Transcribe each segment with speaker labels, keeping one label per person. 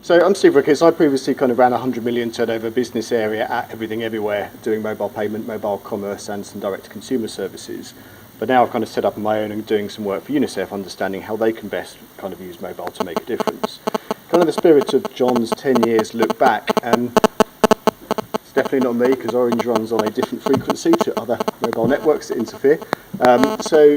Speaker 1: So I'm Steve Ricketts. I previously kind of ran a 100 million turnover business area at Everything Everywhere, doing mobile payment, mobile commerce and some direct consumer services. But now I've kind of set up on my own and doing some work for UNICEF, understanding how they can best kind of use mobile to make a difference. Kind of the spirit of John's 10 years look back, and it's definitely not me because Orange runs on a different frequency to other mobile networks that interfere. So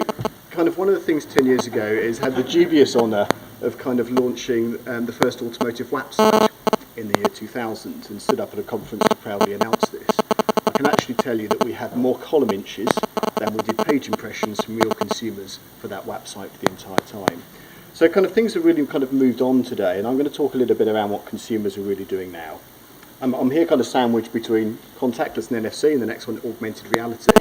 Speaker 1: kind of one of the things 10 years ago is had the dubious honour of kind of launching the first automotive website in the year 2000 and stood up at a conference to proudly announce this. I can actually tell you that we had more column inches than we did page impressions from real consumers for that website for the entire time. So kind of things have really kind of moved on today, and I'm going to talk a little bit around what consumers are really doing now. I'm here kind of sandwiched between contactless and NFC, and the next one augmented reality.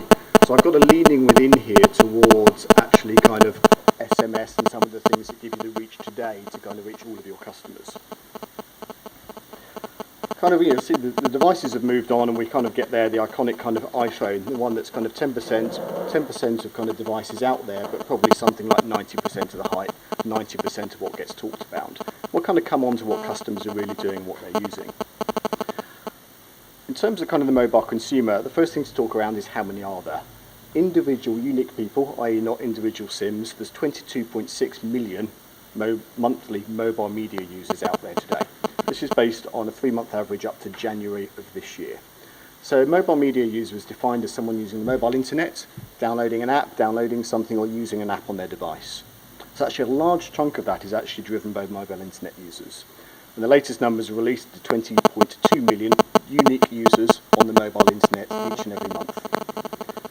Speaker 1: So I've got a leaning within here towards actually kind of SMS and some of the things that give you the reach today to kind of reach all of your customers. Kind of, see the devices have moved on, and we kind of get there, the iconic kind of iPhone, the one that's kind of 10% of kind of devices out there, but probably something like 90% of the hype, 90% of what gets talked about. We'll kind of come on to what customers are really doing, what they're using. In terms of kind of the mobile consumer, the first thing to talk around is how many are there. Individual unique people, i.e. not individual SIMs, there's 22.6 million monthly mobile media users out there today. This is based on a 3-month average up to January of this year. So mobile media user is defined as someone using the mobile internet, downloading an app, downloading something, or using an app on their device. So actually a large chunk of that is actually driven by mobile internet users. And the latest numbers are released to 20.2 million unique users on the mobile internet each and every month.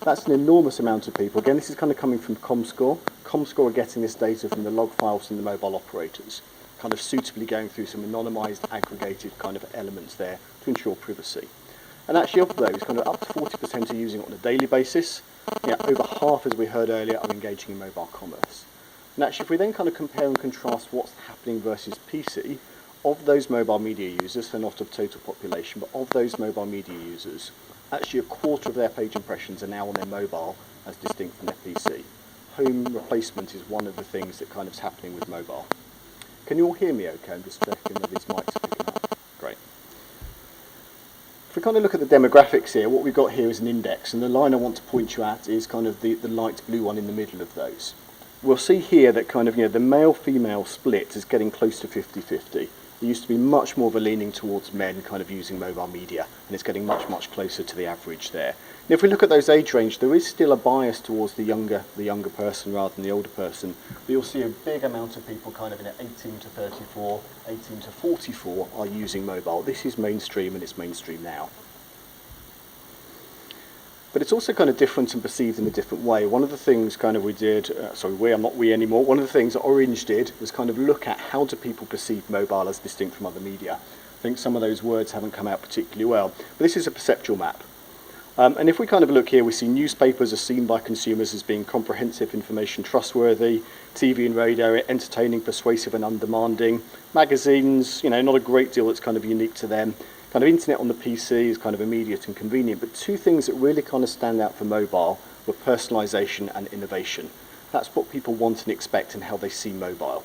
Speaker 1: That's an enormous amount of people. Again, this is kind of coming from Comscore. Comscore are getting this data from the log files from the mobile operators, kind of suitably going through some anonymised, aggregated kind of elements there to ensure privacy. And actually of those, kind of up to 40% are using it on a daily basis. Over half, as we heard earlier, are engaging in mobile commerce. And actually, if we then kind of compare and contrast what's happening versus PC, of those mobile media users, so not of total population, but of those mobile media users, actually a quarter of their page impressions are now on their mobile as distinct from their PC. Home replacement is one of the things that kind of is happening with mobile. Can you all hear me okay? I'm just checking that these mics are picking up. Great. If we kind of look at the demographics here, what we've got here is an index, and the line I want to point you at is kind of the light blue one in the middle of those. We'll see here that kind of, the male-female split is getting close to 50-50. There used to be much more of a leaning towards men kind of using mobile media, and it's getting much, much closer to the average there. And if we look at those age range, there is still a bias towards the younger person rather than the older person. But you'll see a big amount of people kind of in 18 to 34, 18 to 44 are using mobile. This is mainstream, and it's mainstream now. But it's also kind of different and perceived in a different way. One of the things kind of we did, I'm not we anymore, one of the things that Orange did was kind of look at how do people perceive mobile as distinct from other media. I think some of those words haven't come out particularly well, but this is a perceptual map. And if we kind of look here, we see newspapers are seen by consumers as being comprehensive, information trustworthy, TV and radio entertaining, persuasive and undemanding, magazines, not a great deal that's kind of unique to them. Kind of internet on the PC is kind of immediate and convenient, but two things that really kind of stand out for mobile were personalisation and innovation. That's what people want and expect and how they see mobile.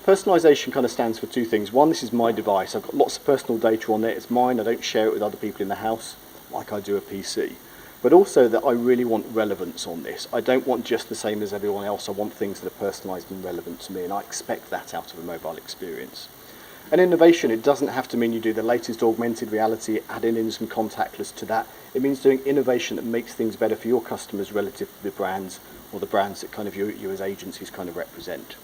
Speaker 1: Personalisation kind of stands for two things. One, this is my device. I've got lots of personal data on there. It's mine. I don't share it with other people in the house like I do a PC. But also that I really want relevance on this. I don't want just the same as everyone else. I want things that are personalised and relevant to me, and I expect that out of a mobile experience. And innovation, it doesn't have to mean you do the latest augmented reality, adding in some contactless to that. It means doing innovation that makes things better for your customers relative to the brands, or the brands that kind of you as agencies kind of represent.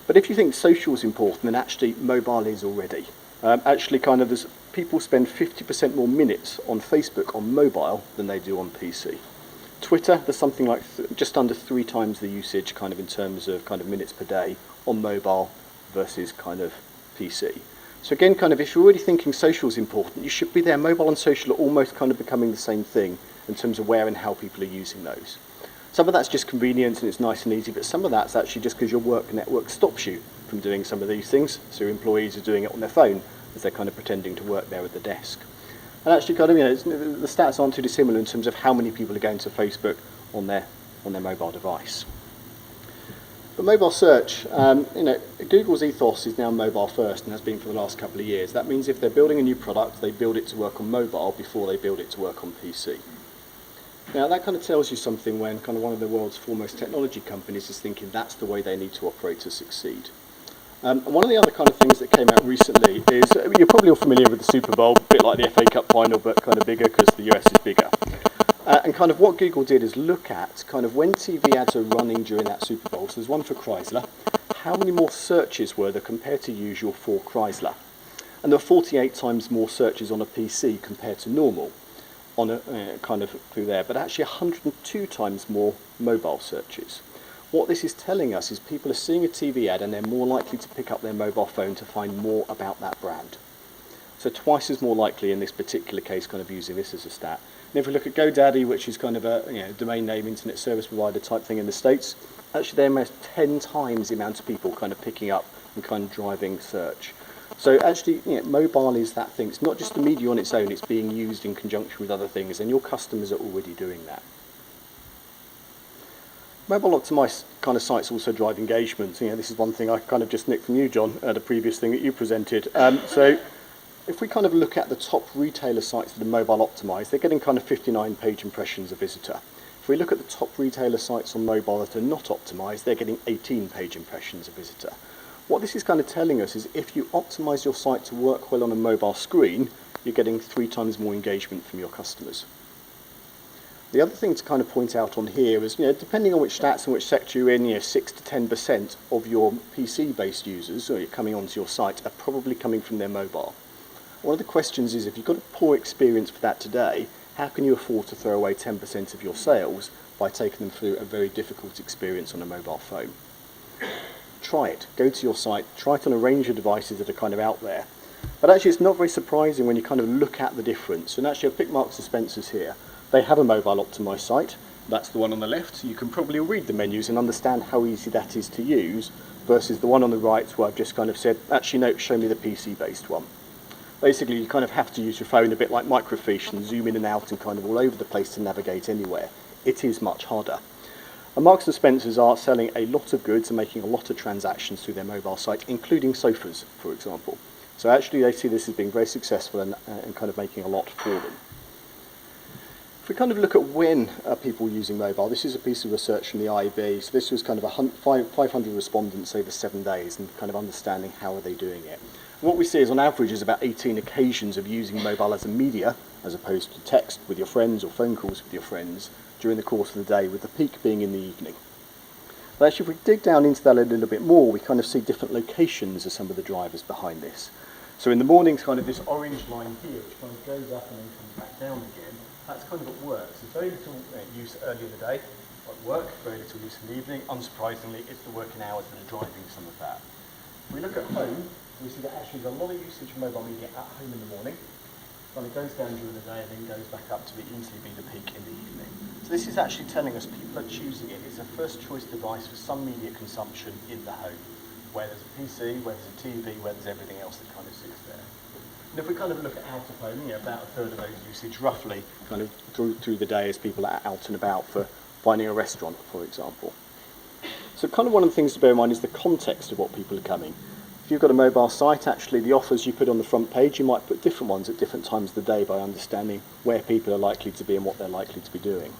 Speaker 1: But if you think social is important, then actually mobile is already. Actually kind of there's people spend 50% more minutes on Facebook on mobile than they do on PC. Twitter, there's something like just under 3 times the usage kind of in terms of kind of minutes per day on mobile versus kind of PC. So again, kind of if you're already thinking social is important, you should be there. Mobile and social are almost kind of becoming the same thing in terms of where and how people are using those. Some of that's just convenience and it's nice and easy, but some of that's actually just because your work network stops you from doing some of these things. So your employees are doing it on their phone as they're kind of pretending to work there at the desk. And actually kind of, the stats aren't too dissimilar in terms of how many people are going to Facebook on their mobile device. But mobile search, Google's ethos is now mobile first and has been for the last couple of years. That means if they're building a new product, they build it to work on mobile before they build it to work on PC. Now that kind of tells you something when kind of one of the world's foremost technology companies is thinking that's the way they need to operate to succeed. And one of the other kind of things that came out recently is, you're probably all familiar with the Super Bowl, a bit like the FA Cup final, but kind of bigger because the US is bigger. And kind of what Google did is look at kind of when TV ads are running during that Super Bowl. So there's one for Chrysler. How many more searches were there compared to usual for Chrysler? And there were 48 times more searches on a PC compared to normal on a kind of through there, but actually 102 times more mobile searches. What this is telling us is people are seeing a TV ad and they're more likely to pick up their mobile phone to find more about that brand. So twice as more likely in this particular case, kind of using this as a stat. And if we look at GoDaddy, which is kind of a domain name internet service provider type thing in the States, actually they're almost 10 times the amount of people kind of picking up and kind of driving search. So actually, mobile is that thing. It's not just the media on its own, it's being used in conjunction with other things, and your customers are already doing that. Mobile optimized kind of sites also drive engagement. This is one thing I kind of just nicked from you, John, the previous thing that you presented. So if we kind of look at the top retailer sites that are mobile optimized, they're getting kind of 59 page impressions a visitor. If we look at the top retailer sites on mobile that are not optimized, they're getting 18 page impressions a visitor. What this is kind of telling us is if you optimize your site to work well on a mobile screen, you're getting 3 times more engagement from your customers. The other thing to kind of point out on here is, depending on which stats and which sector you're in, 6 to 10% of your PC-based users who are coming onto your site are probably coming from their mobile. One of the questions is, if you've got a poor experience for that today, how can you afford to throw away 10% of your sales by taking them through a very difficult experience on a mobile phone? Try it. Go to your site, try it on a range of devices that are kind of out there. But actually it's not very surprising when you kind of look at the difference. And actually I've picked Marks & Spencer's here. They have a mobile optimized site. That's the one on the left. So you can probably read the menus and understand how easy that is to use versus the one on the right where I've just kind of said, actually no, show me the PC-based one. Basically you kind of have to use your phone a bit like microfiche and zoom in and out and kind of all over the place to navigate anywhere. It is much harder. And Marks & Spencer's are selling a lot of goods and making a lot of transactions through their mobile site, including sofas, for example. So actually they see this as being very successful and kind of making a lot for them. If we kind of look at when are people using mobile, this is a piece of research from the IAB. So this was kind of 500 respondents over 7 days and kind of understanding how are they doing it. What we see is on average is about 18 occasions of using mobile as a media, as opposed to text with your friends or phone calls with your friends during the course of the day, with the peak being in the evening. But actually if we dig down into that a little bit more, we kind of see different locations as some of the drivers behind this. So in the mornings, kind of this orange line here, which kind of goes up and then comes back down again, that's kind of at work. So very little use early in the day at work, very little use in the evening. Unsurprisingly, it's the working hours that are driving some of that. If we look at home, we see that actually there's a lot of usage of mobile media at home in the morning. Kind of goes down during the day and then goes back up to easily be the peak in the evening. So this is actually telling us people are choosing it. It's a first choice device for some media consumption in the home, where there's a PC, where there's a TV, where there's everything else that kind of sits there. And if we kind of look at out of home, about a third of those usage roughly kind of through the day as people are out and about for finding a restaurant, for example. So kind of one of the things to bear in mind is the context of what people are coming. If you've got a mobile site, actually the offers you put on the front page, you might put different ones at different times of the day by understanding where people are likely to be and what they're likely to be doing.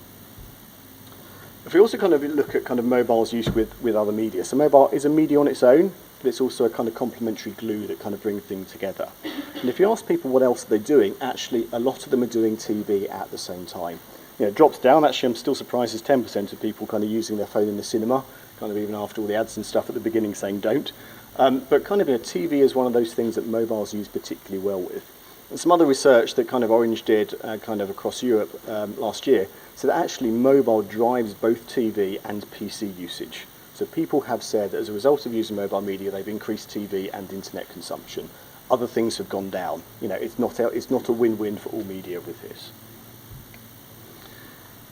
Speaker 1: If we also kind of look at kind of mobile's use with other media, so mobile is a media on its own, but it's also a kind of complementary glue that kind of brings things together. And if you ask people what else they're doing, actually a lot of them are doing TV at the same time. It drops down. Actually, I'm still surprised there's 10% of people kind of using their phone in the cinema, kind of even after all the ads and stuff at the beginning saying don't. But kind of TV is one of those things that mobiles use particularly well with. And some other research that kind of Orange did kind of across Europe last year, so that actually mobile drives both TV and PC usage. So people have said that as a result of using mobile media, they've increased TV and internet consumption. Other things have gone down. It's not a win-win for all media with this.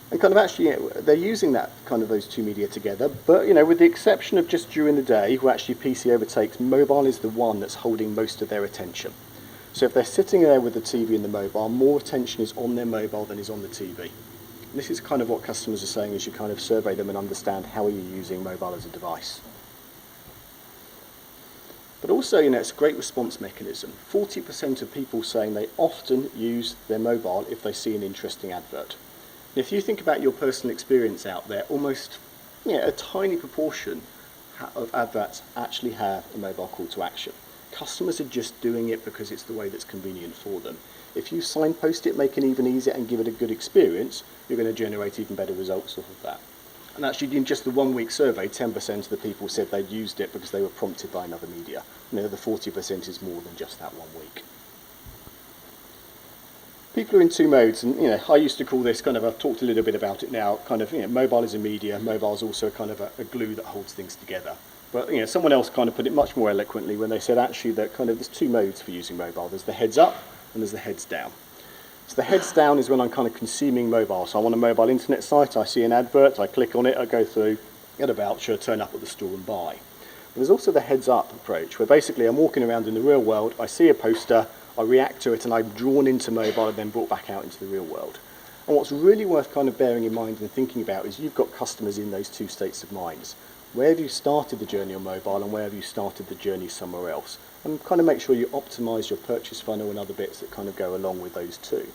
Speaker 1: And kind of actually, they're using that kind of those two media together, but with the exception of just during the day, where actually PC overtakes, mobile is the one that's holding most of their attention. So if they're sitting there with the TV and the mobile, more attention is on their mobile than is on the TV. And this is kind of what customers are saying as you kind of survey them and understand how are you using mobile as a device. But also, it's a great response mechanism. 40% of people saying they often use their mobile if they see an interesting advert. And if you think about your personal experience out there, almost a tiny proportion of adverts actually have a mobile call to action. Customers are just doing it because it's the way that's convenient for them. If you signpost it, make it even easier and give it a good experience, you're going to generate even better results off of that. And actually, in just the 1 week survey, 10% of the people said they'd used it because they were prompted by another media. The 40% is more than just that 1 week. People are in two modes, and I used to call this I've talked a little bit about it now, mobile is a media, mobile is also a glue that holds things together. But someone else put it much more eloquently when they said actually that there's two modes for using mobile. There's the heads up and there's the heads down. So the heads down is when I'm consuming mobile. So I'm on a mobile internet site, I see an advert, I click on it, I go through, get a voucher, turn up at the store and buy. But there's also the heads up approach, where basically I'm walking around in the real world, I see a poster, I react to it, and I'm drawn into mobile and then brought back out into the real world. And what's really worth bearing in mind and thinking about is you've got customers in those two states of minds. Where have you started the journey on mobile and where have you started the journey somewhere else? And make sure you optimise your purchase funnel and other bits that go along with those two.